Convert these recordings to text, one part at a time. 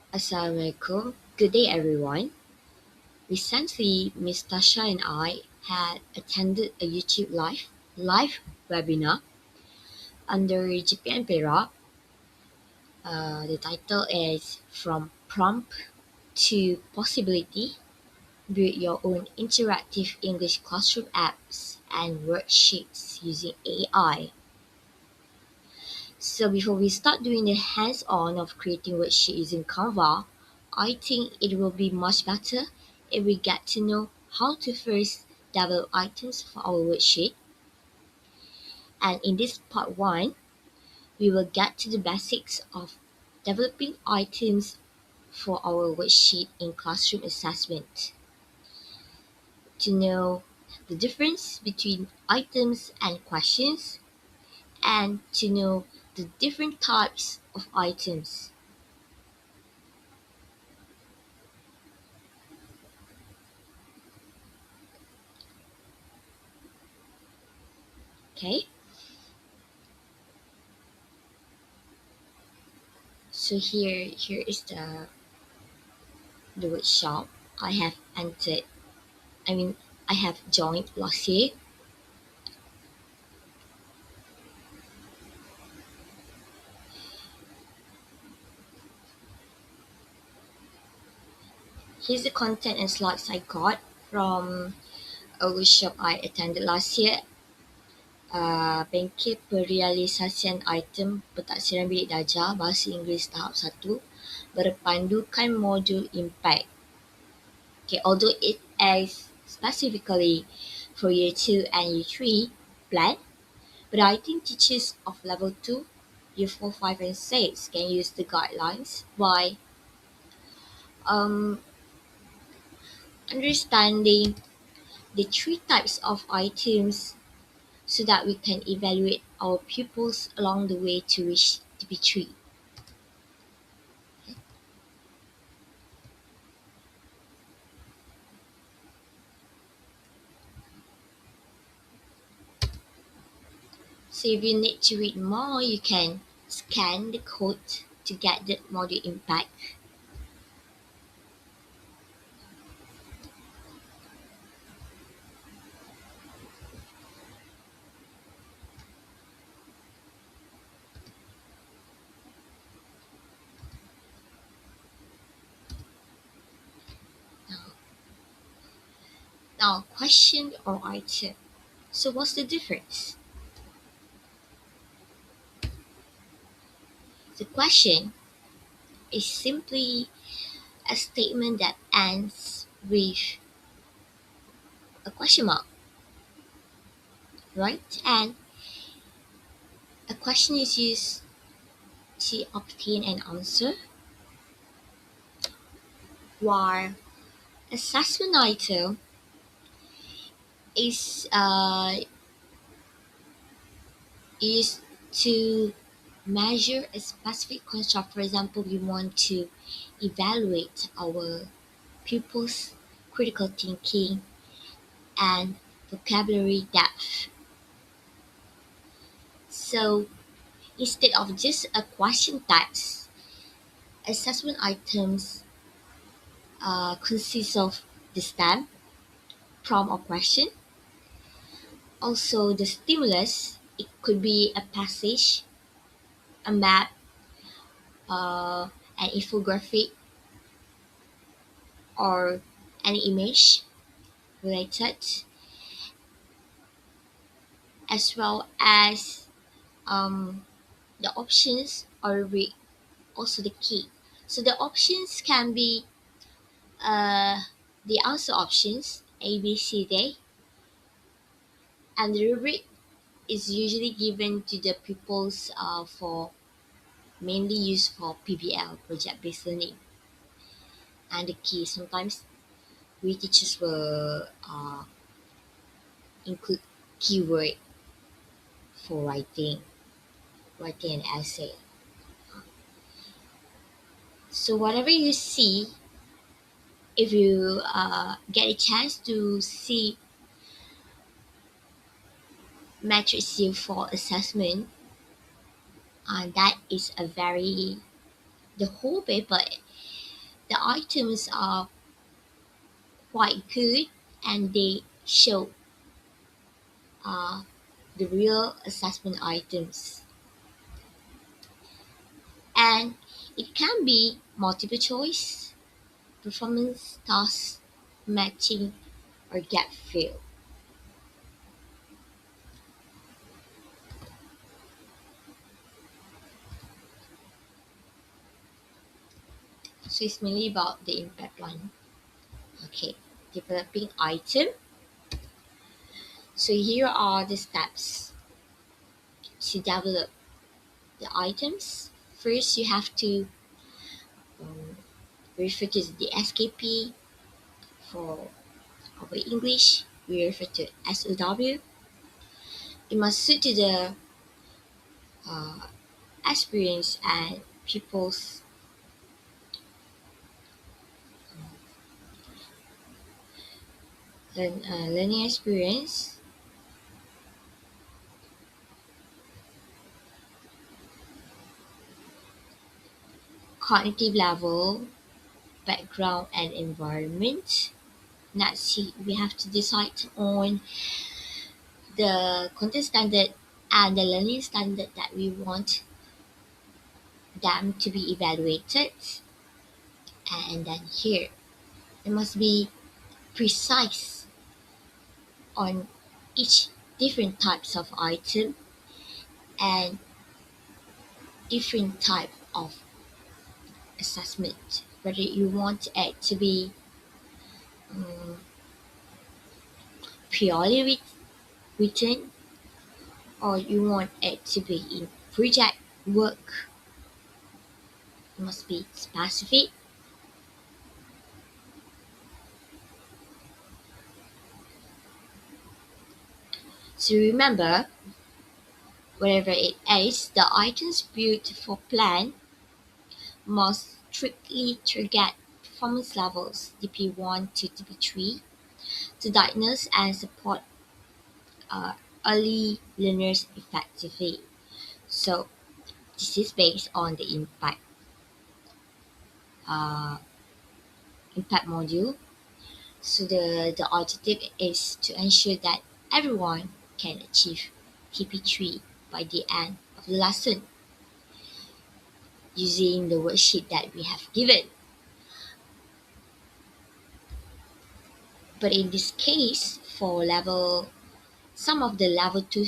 Assalamualaikum. Good day, everyone. Recently, Miss Tasha and I had attended a YouTube live webinar under GPN Perak. The title is From Prompt to Possibility: Build Your Own Interactive English Classroom Apps and Worksheets Using AI. So before we start doing the hands-on of creating worksheet using Canva, I think it will be much better if we get to know how to first develop items for our worksheet. And in this part 1, we will get to the basics of developing items for our worksheet in classroom assessment. To know the difference between items and questions, and to know the different types of items. Okay? So here is the workshop I have entered. I mean, I have joined last year. Here's the content and slides I got from a workshop I attended last year. Bengkel Perealisasian Item Pentaksiran Bilik Darjah Bahasa Inggeris Tahap 1 berpandukan modul impact. Okay, although it is specifically for year 2 and year 3 plan, but I think teachers of level 2, year 4, 5 and 6 can use the guidelines by um, understanding the three types of items so that we can evaluate our pupils along the way to reach TP3. So if you need to read more, you can scan the code to get the module impact. Now, now question or item. So what's the difference? The question is simply a statement that ends with a question mark, right? And a question is used to obtain an answer, while assessment item is is to measure a specific construct. For example, we want to evaluate our pupils' critical thinking and vocabulary depth. So instead of just a question text, assessment items consist of the stem, prompt or question, also the stimulus. It could be a passage, a map, uh, an infographic, or any image related, as well as um, the options or also the key. So the options can be uh, the answer options A, B, C, D, and the rubric is usually given to the pupils for mainly used for PBL, project based learning, and the key sometimes we teachers will include keyword for writing an essay. So whatever you see, if you get a chance to see matrix U for assessment, that is a very the whole paper. The items are quite good and they show uh, the real assessment items. And it can be multiple choice, performance, task, matching, or gap fill. So it's mainly about the impact one. Okay, developing item. So here are the steps to develop the items. First, you have to um, refer to the SKP for our English. We refer to SOW. It must suit to the uh, experience and people's learning experience, cognitive level, background, and environment. Next, we have to decide on the content standard and the learning standard that we want them to be evaluated. And then here, it must be precise on each different types of item and different type of assessment. Whether you want it to be um, purely written or you want it to be in project work, it must be specific. So remember, whatever it is, the items built for plan must strictly target performance levels DP1 to DP3 to diagnose and support uh, early learners effectively. So this is based on the uh, impact module. So the objective is to ensure that everyone can achieve TP3 by the end of the lesson using the worksheet that we have given. But in this case, for level some of the level 2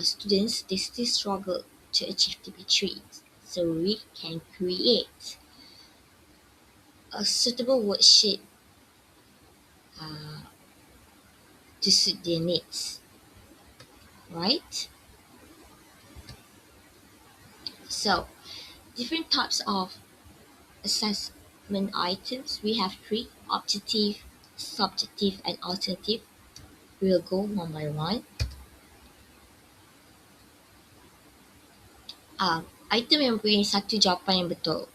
students, they still struggle to achieve TP3. So we can create a suitable worksheet uh, to suit their needs, right? So different types of assessment items. We have three: objective, subjective, and alternative. We'll go one by one. Item yang mempunyai satu jawapan yang betul.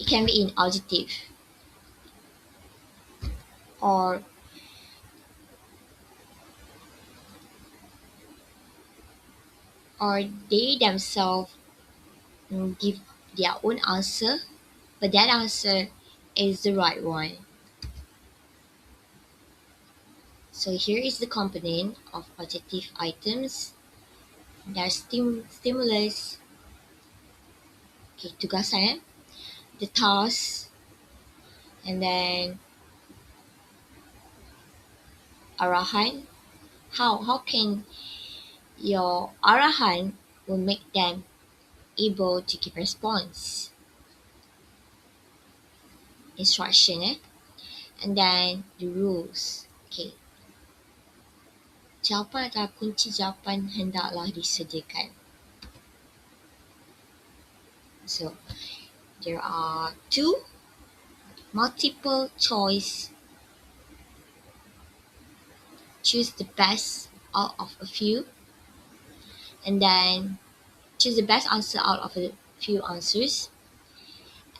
It can be in objective or they themselves give their own answer, but that answer is the right one. So here is the component of objective items. There's stimulus, okay, tugasan, the task, and then arahan. How can your arahan will make them able to give response, instruction, and then the rules. Okay, jawapan atau kunci jawapan hendaklah disediakan. So there are two: multiple choice, choose the best out of a few, and then choose the best answer out of a few answers,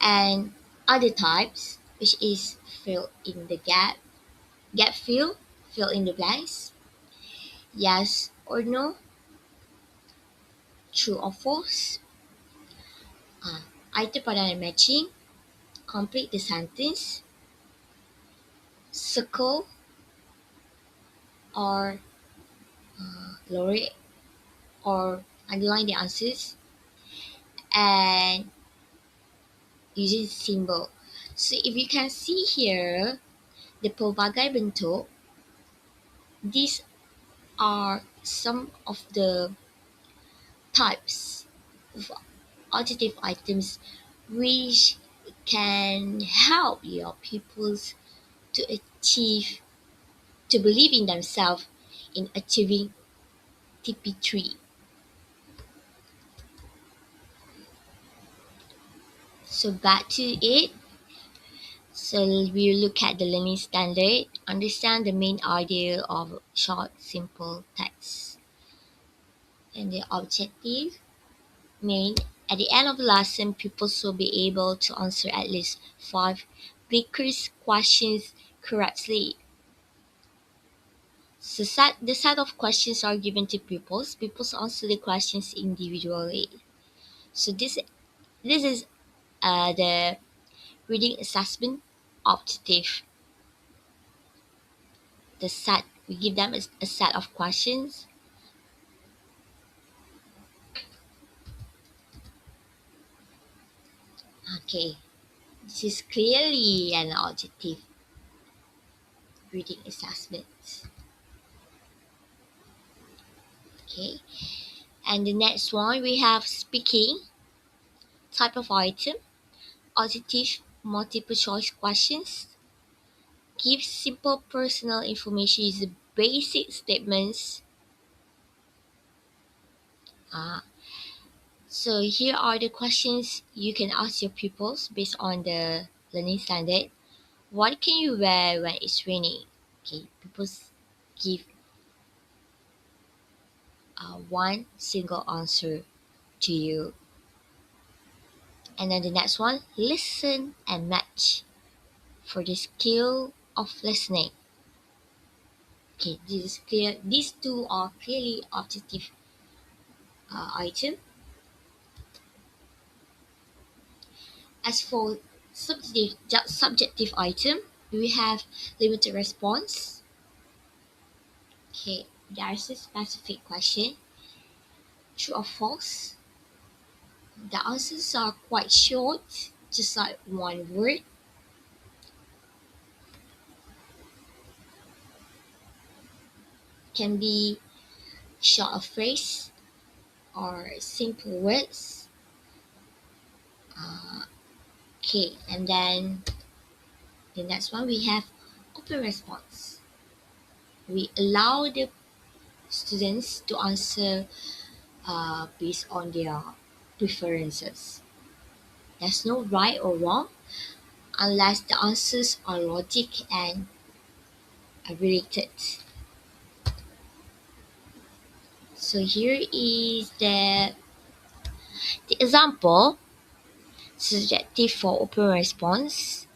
and other types, which is fill in the gap fill in the blanks, yes or no, true or false, Item pattern and matching, complete the sentence, circle or lower it or underline the answers, and using symbol. So if you can see here, the pelbagai bentuk, these are some of the types of adjective items which can help your pupils to achieve, to believe in themselves in achieving TP3. So back to it. So we look at the learning standard, understand the main idea of short, simple text. And the objective, main, at the end of the lesson, pupils will be able to answer at least 5 quiz questions correctly. So the set of questions are given to pupils. Pupils answer the questions individually. So this is the reading assessment objective. The set, we give them a set of questions. Okay, this is clearly an objective reading assessment. Okay, and the next one we have speaking type of item, objective multiple choice questions. Give simple personal information using basic statements. Uh, so here are the questions you can ask your pupils based on the learning standard. What can you wear when it's raining? Okay, pupils give one single answer to you. And then the next one, listen and match for the skill of listening. Okay, this is clear. These two are clearly objective item. As for subjective item, we have limited response. Okay, there is a specific question, true or false. The answers are quite short, just like one word. Can be short of phrase or simple words. Uh, okay, and then the next one we have open response. We allow the students to answer based on their preferences. There's no right or wrong unless the answers are logic and related. So here is the example, subjective for open response.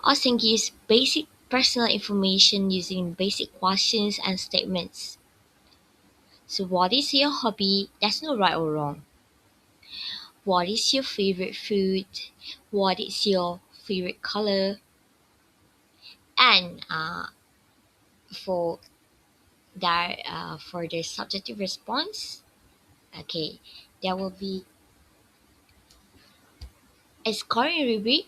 Austin gives basic personal information using basic questions and statements. So what is your hobby? That's no right or wrong. What is your favorite food? What is your favorite color? And for for the subjective response, okay, there will be a scoring rubric,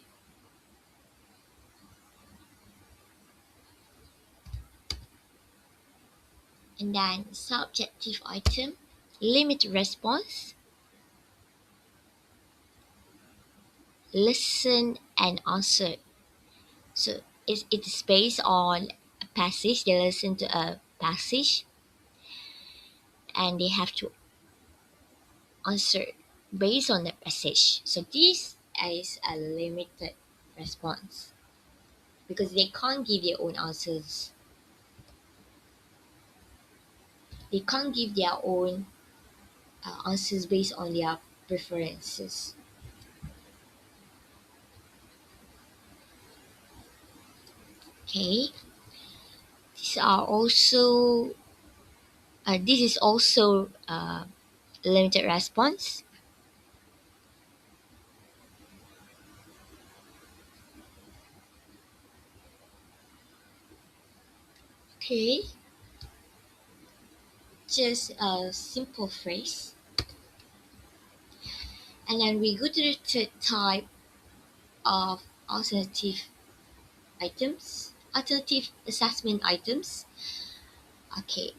and then subjective item, limit response, listen and answer. So it is based on a passage. They listen to a passage and they have to answer based on the passage. So this is a limited response because they can't give their own answers. They can't give their own answers based on their preferences. Okay, these are also this is also limited response. Okay, just a simple phrase. And then we go to the third type of alternative items, alternative assessment items. Okay,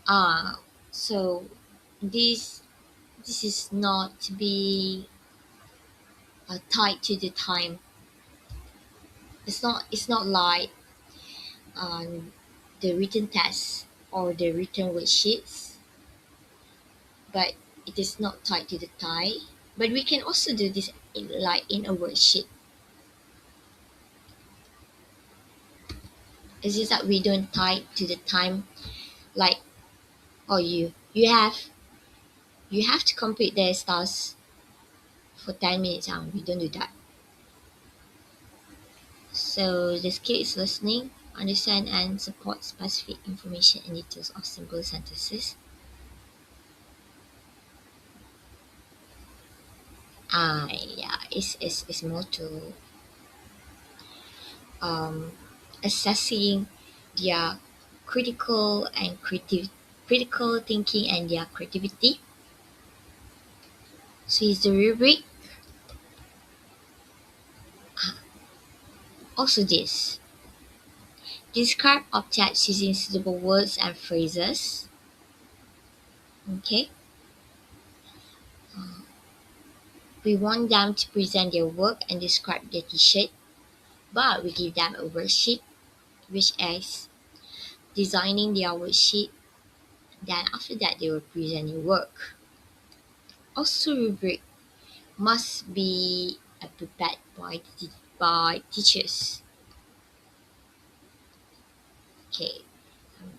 uh, so this this is not to be tied to the time. It's not like the written test or the written worksheets, but it is not tied to the time. But we can also do this in a worksheet. It's just that we don't tie to the time. Like, oh, you have to complete the task for 10 minutes. We don't do that. So the skill is listening, understand, and support specific information and details of simple sentences. Yeah, it's more to um, assessing their critical thinking and their creativity. So is the rubric also this. Describe objects using suitable words and phrases. Okay. We want them to present their work and describe their t-shirt, but we give them a worksheet, which is designing their worksheet. Then after that, they will present their work. Also, rubric must be prepared by teachers. Okay,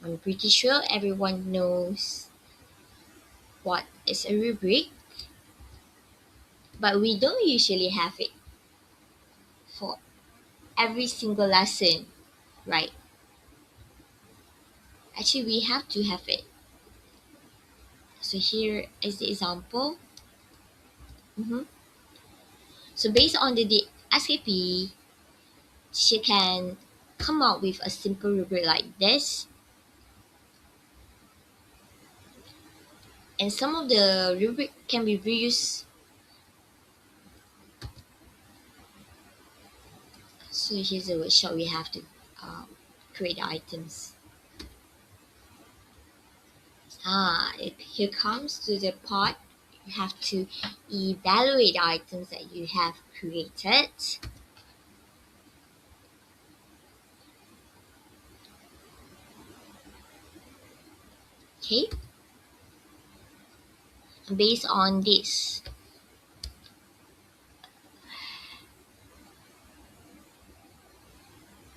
I'm pretty sure everyone knows what is a rubric, but we don't usually have it for every single lesson, right? Actually, we have to have it. So here is the example. Mhm. So based on the SAP, she can come up with a simple rubric like this, and some of the rubric can be reused. So here's a workshop we have to create items. Here comes to the part you have to evaluate the items that you have created. Okay, based on this,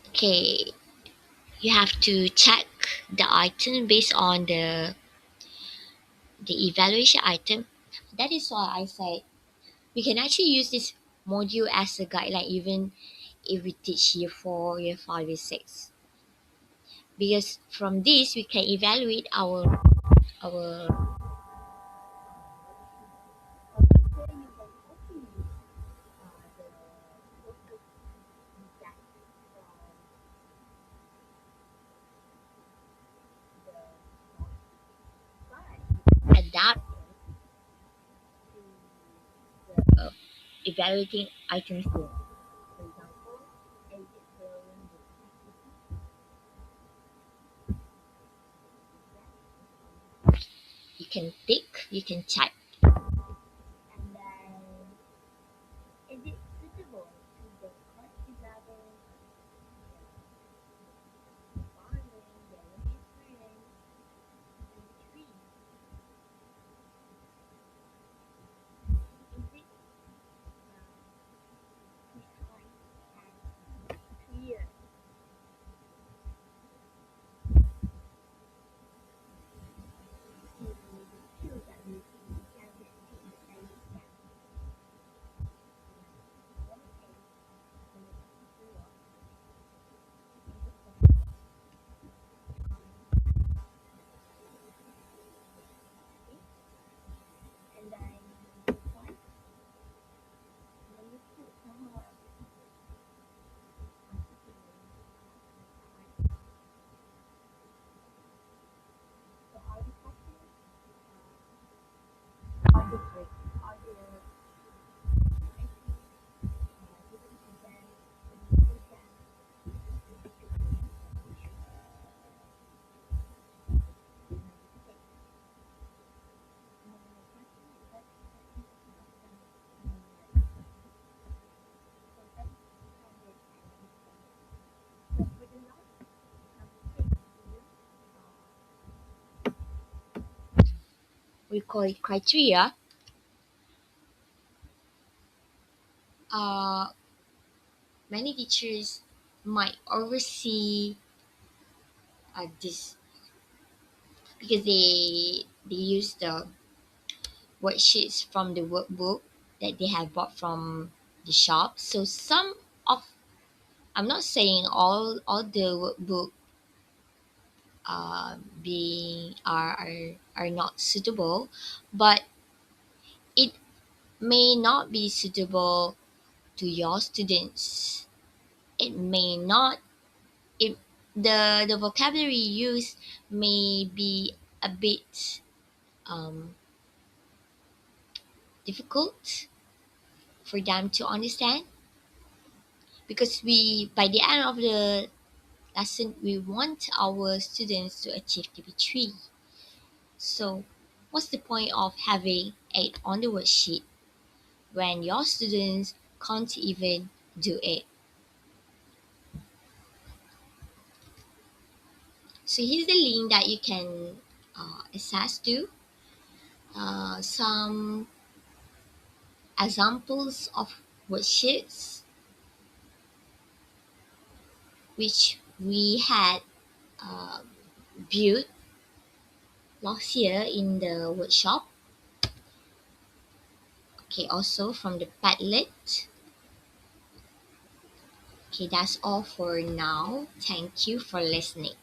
okay, you have to check the item based on the evaluation item. That is why I say we can actually use this module as a guideline even if we teach year 4, year 5, year 6. Because from this we can evaluate our adapt evaluating items here. For example, edit the you can tick, you can type. And then is it suitable to the quality level, environment, the learning experience, and three, is it precise and clear? We call it criteria. Uh, Many teachers might oversee this because they use the worksheets from the workbook that they have bought from the shop. So some of, I'm not saying all the workbook being are not suitable, but it may not be suitable to your students. It may not, it, the vocabulary used may be a bit um, difficult for them to understand, because we, by the end of the lesson, we want our students to achieve TP3. So what's the point of having 8 on the worksheet when your students can't even do it? So here's the link that you can access to some examples of worksheets which we had uh, built last year in the workshop. Okay, also from the Padlet. Okay, that's all for now. Thank you for listening.